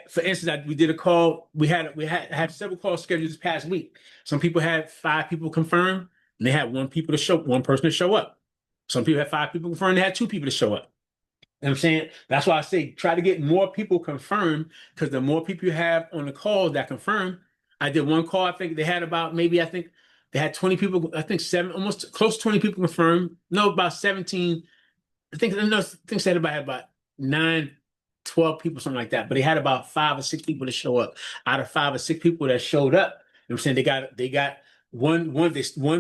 For instance, we did a call. We had several calls scheduled this past week. Some people had five people confirmed, and they had one person to show up. Some people had five people confirmed, they had two people to show up. You know what I'm saying? That's why I say try to get more people confirmed, because the more people you have on the call that confirm. I did one call, I think they had about maybe I think they had 20 people, I think seven, almost close to 20 people confirmed. No, about 17. I think they had about nine, 12 people, something like that. But they had about five or six people to show up. Out of five or six people that showed up, you know what I'm saying, they got one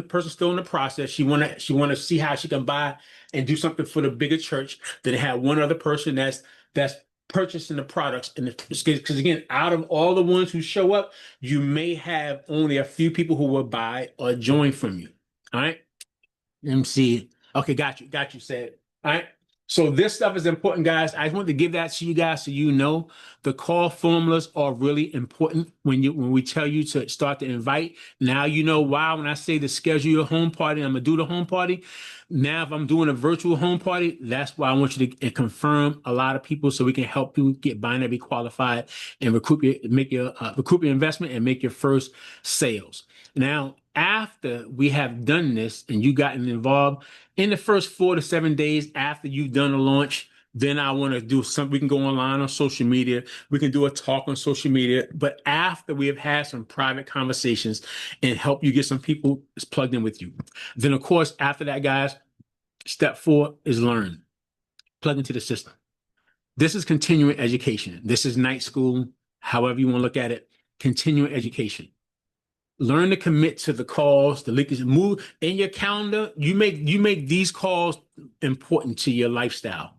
person still in the process. She wanna see how she can buy and do something for the bigger church. Then they had one other person that's purchasing the products. And because again, out of all the ones who show up, you may have only a few people who will buy or join from you. All right. Let me see. Okay, got you, said. All right. So this stuff is important, guys. I just want to give that to you guys so you know the call formulas are really important when we tell you to start to invite. Now you know why when I say to schedule your home party, I'm gonna do the home party. Now, if I'm doing a virtual home party, that's why I want you to confirm a lot of people so we can help you get binary qualified and recruit your investment and make your first sales. Now, after we have done this and you gotten involved in the first 4 to 7 days after you've done a launch, then I want to do something. We can go online on social media. We can do a talk on social media. But after we have had some private conversations and help you get some people plugged in with you, then of course, after that, guys, step 4 is learn. Plug into the system. This is continuing education. This is night school, however you want to look at it. Continuing education. Learn to commit to the calls, the leakage, move in your calendar. You make these calls important to your lifestyle.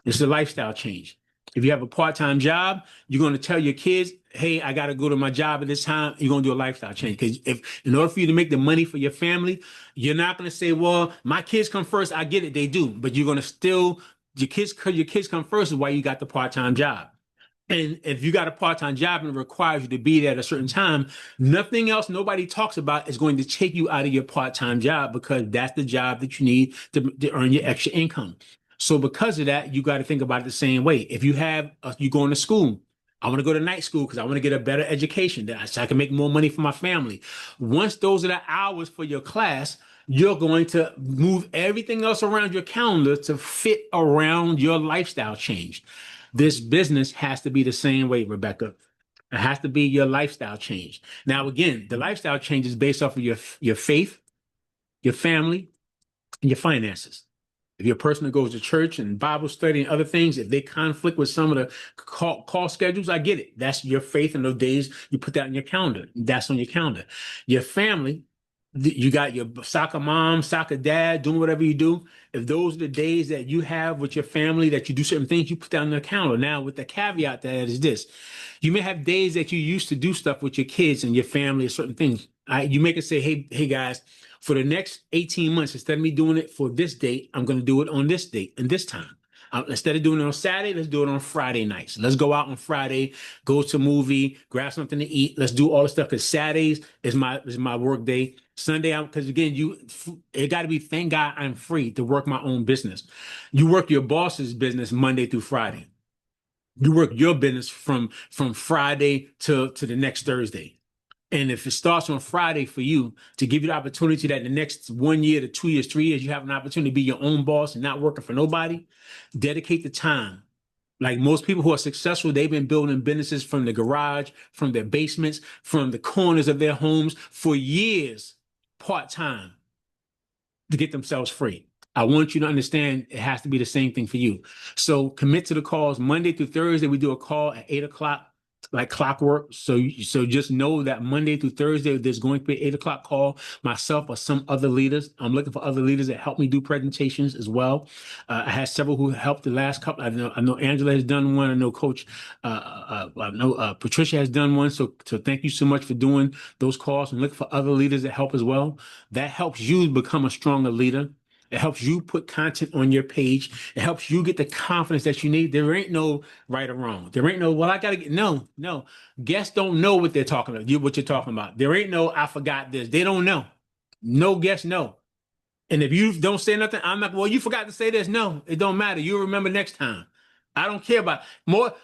It's a lifestyle change. If you have a part-time job, you're going to tell your kids, hey, I got to go to my job at this time. You're going to do a lifestyle change. Because if in order for you to make the money for your family, you're not going to say, well, my kids come first. I get it. They do. But you're going to still, your kids come first is why you got the part-time job. And if you got a part-time job and it requires you to be there at a certain time, nothing else nobody talks about is going to take you out of your part-time job, because that's the job that you need to earn your extra income. So because of that, you got to think about it the same way. If you going to school, I want to go to night school because I want to get a better education so I can make more money for my family. Once those are the hours for your class, you're going to move everything else around your calendar to fit around your lifestyle change. This business has to be the same way, Rebecca. It has to be your lifestyle change. Now, again, the lifestyle change is based off of your faith, your family, and your finances. If you're a person that goes to church and Bible study and other things, if they conflict with some of the call schedules, I get it. That's your faith, and those days you put that in your calendar. That's on your calendar. Your family, you got your soccer mom, soccer dad, doing whatever you do. If those are the days that you have with your family that you do certain things, you put that on the calendar. Now, with the caveat that is this, you may have days that you used to do stuff with your kids and your family or certain things. You make it say, hey guys, for the next 18 months, instead of me doing it for this date, I'm going to do it on this date and this time. Instead of doing it on Saturday, let's do it on Friday nights. Let's go out on Friday, go to a movie, grab something to eat. Let's do all the stuff, because Saturdays is my work day. Sunday, because again, it got to be, thank God I'm free to work my own business. You work your boss's business Monday through Friday. You work your business from Friday to the next Thursday. And if it starts on Friday for you, to give you the opportunity that the next 1 year to 2 years, 3 years, you have an opportunity to be your own boss and not working for nobody, dedicate the time. Like most people who are successful, they've been building businesses from the garage, from their basements, from the corners of their homes for years, part time, to get themselves free. I want you to understand it has to be the same thing for you. So commit to the calls Monday through Thursday. We do a call at 8 o'clock, like clockwork. So just know that Monday through Thursday, there's going to be an 8 o'clock call. Myself or some other leaders. I'm looking for other leaders that help me do presentations as well. I had several who helped the last couple. I know Angela has done one. I know Coach. I know Patricia has done one. So thank you so much for doing those calls, and look for other leaders that help as well. That helps you become a stronger leader. It helps you put content on your page. It helps you get the confidence that you need. There ain't no right or wrong. There ain't no, well, I gotta get, no, no. Guests don't know what they're talking about, what you're talking about. There ain't no, I forgot this. They don't know. No guests know. And if you don't say nothing, I'm not, well, you forgot to say this. No, it don't matter. You'll remember next time. I don't care about more.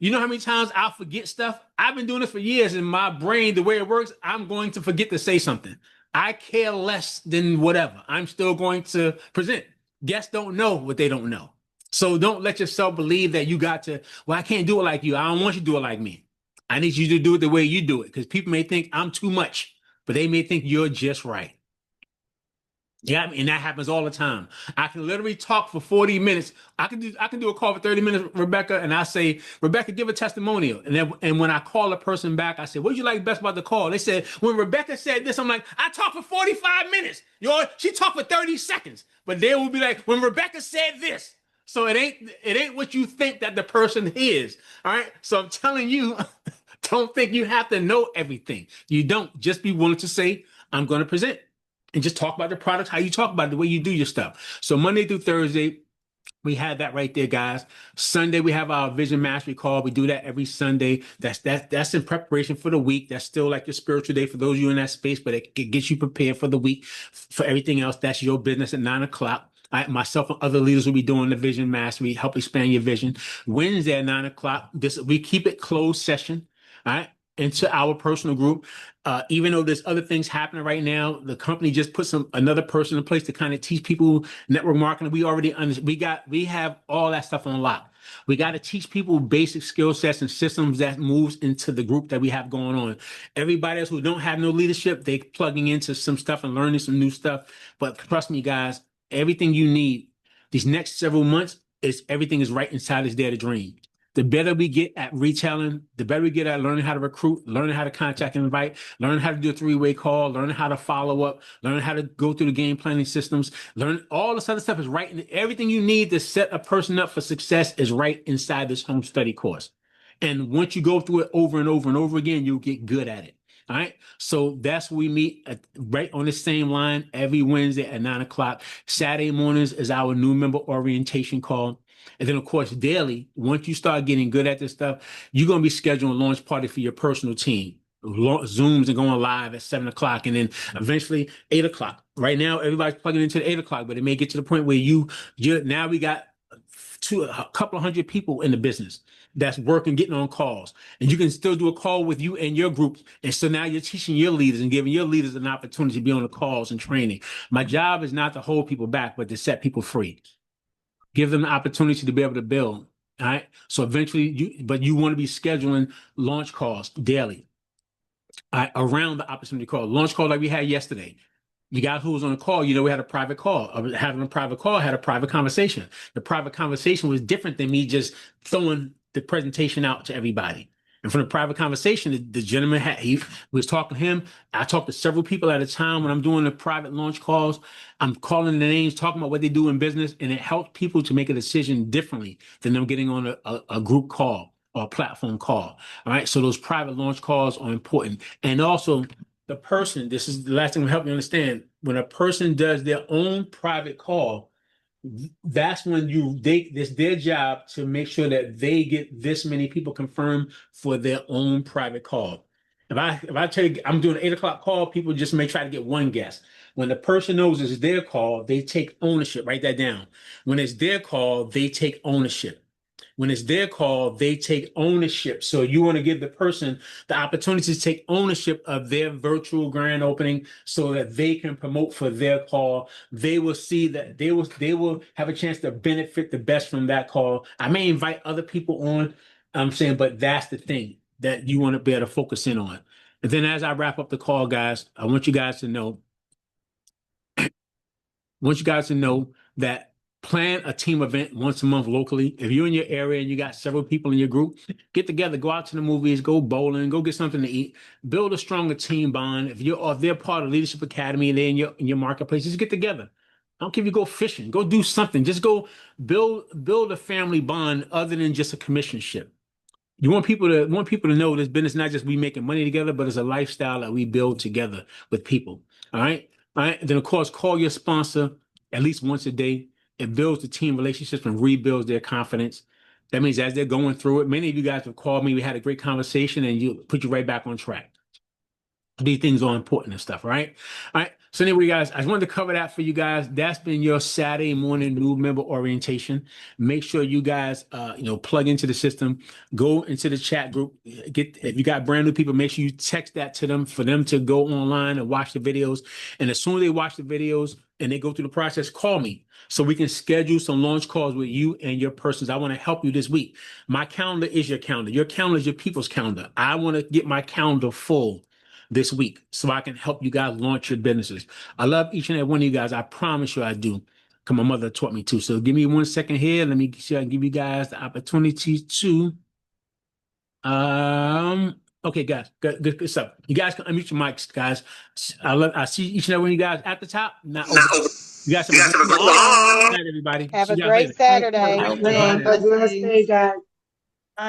You know how many times I'll forget stuff? I've been doing this for years, and my brain, the way it works, I'm going to forget to say something. I care less than whatever. I'm still going to present. Guests don't know what they don't know. So don't let yourself believe that you got to, well, I can't do it like you. I don't want you to do it like me. I need you to do it the way you do it, because people may think I'm too much, but they may think you're just right. Yeah, and that happens all the time. I can literally talk for 40 minutes. I can do a call for 30 minutes, Rebecca, and I say, Rebecca, give a testimonial. And when I call a person back, I say, what did you like best about the call? They said, when Rebecca said this, I'm like, I talked for 45 minutes. She talked for 30 seconds. But they will be like, when Rebecca said this. So it ain't what you think that the person is. All right. So I'm telling you, don't think you have to know everything. You don't. Just be willing to say, I'm going to present. And just talk about the products, how you talk about it, the way you do your stuff. So Monday through Thursday, we have that right there, guys. Sunday, we have our vision mastery call. We do that every Sunday. That's in preparation for the week. That's still like your spiritual day for those of you in that space, but it gets you prepared for the week. For everything else, that's your business at 9 o'clock. Myself and other leaders will be doing the vision mastery, help expand your vision. Wednesday at 9 o'clock, we keep it closed session. All right. Into our personal group. Even though there's other things happening right now, the company just put another person in place to kind of teach people network marketing. We have all that stuff on lock. We got to teach people basic skill sets and systems that moves into the group that we have going on. Everybody else who don't have no leadership, they plugging into some stuff and learning some new stuff. But trust me, guys, everything you need these next several months everything is right inside this Dare to Dream. The better we get at retailing, the better we get at learning how to recruit, learning how to contact and invite, learning how to do a three-way call, learning how to follow up, learning how to go through the game planning systems, learn all this other stuff is right. Everything you need to set a person up for success is right inside this home study course. And once you go through it over and over and over again, you'll get good at it. All right. So that's where we meet right on the same line every Wednesday at 9 o'clock. Saturday mornings is our new member orientation call. And then, of course, daily, once you start getting good at this stuff, you're going to be scheduling a launch party for your personal team. Zooms and going live at 7 o'clock, and then eventually 8 o'clock. Right now, everybody's plugging into the 8 o'clock, but it may get to the point where now we got a couple of hundred people in the business that's working, getting on calls, and you can still do a call with you and your group. And so now you're teaching your leaders and giving your leaders an opportunity to be on the calls and training. My job is not to hold people back, but to set people free. Give them the opportunity to be able to build. All right. So eventually you want to be scheduling launch calls daily. Around the opportunity call. Launch call like we had yesterday. You guys who was on the call, we had a private call. Having a private call, had a private conversation. The private conversation was different than me just throwing the presentation out to everybody. And from the private conversation, the gentleman he was talking to him. I talked to several people at a time when I'm doing the private launch calls. I'm calling the names, talking about what they do in business, and it helps people to make a decision differently than them getting on a group call or a platform call. All right. So those private launch calls are important. And also, the person, this is the last thing to help you understand, when a person does their own private call, that's when it's their job to make sure that they get this many people confirmed for their own private call. If I tell you I'm doing an 8 o'clock call, people just may try to get one guest. When the person knows it's their call, they take ownership. Write that down. When it's their call, they take ownership. When it's their call, they take ownership. So you want to give the person the opportunity to take ownership of their virtual grand opening so that they can promote for their call. They will see that they will have a chance to benefit the best from that call. I may invite other people on, I'm saying, but that's the thing that you want to be able to focus in on. And then as I wrap up the call, guys, I want you guys to know that plan a team event once a month locally. If you're in your area and you got several people in your group, get together, go out to the movies, go bowling, go get something to eat, build a stronger team bond. If they're part of Leadership Academy and they're in your marketplace, just get together. I don't care if you go fishing, go do something. Just go build a family bond other than just a commissionship. You want people to know this business not just we making money together, but it's a lifestyle that we build together with people. All right. All right. Then of course, call your sponsor at least once a day. It builds the team relationships and rebuilds their confidence. That means as they're going through it, many of you guys have called me. We had a great conversation and you put you right back on track. These things are important and stuff, right? All right. So anyway, guys, I just wanted to cover that for you guys. That's been your Saturday morning new member orientation. Make sure you guys, plug into the system. Go into the chat group. If you got brand new people, make sure you text that to them for them to go online and watch the videos. And as soon as they watch the videos and they go through the process, call me so we can schedule some launch calls with you and your persons. I want to help you this week. My calendar is your calendar. Your calendar is your people's calendar. I want to get my calendar full this week so I can help you guys launch your businesses. I love each and every one of you guys. I promise you I do. Because my mother taught me to. So give me 1 second here. Let me see. I give you guys the opportunity to. Okay, guys. Good stuff. You guys can unmute your mics, guys. I see each and every one of you guys at the top. Not over. You guys have a good night, everybody. Have See a you guys great later. Saturday. Have a good one. Have a blessed day, guys.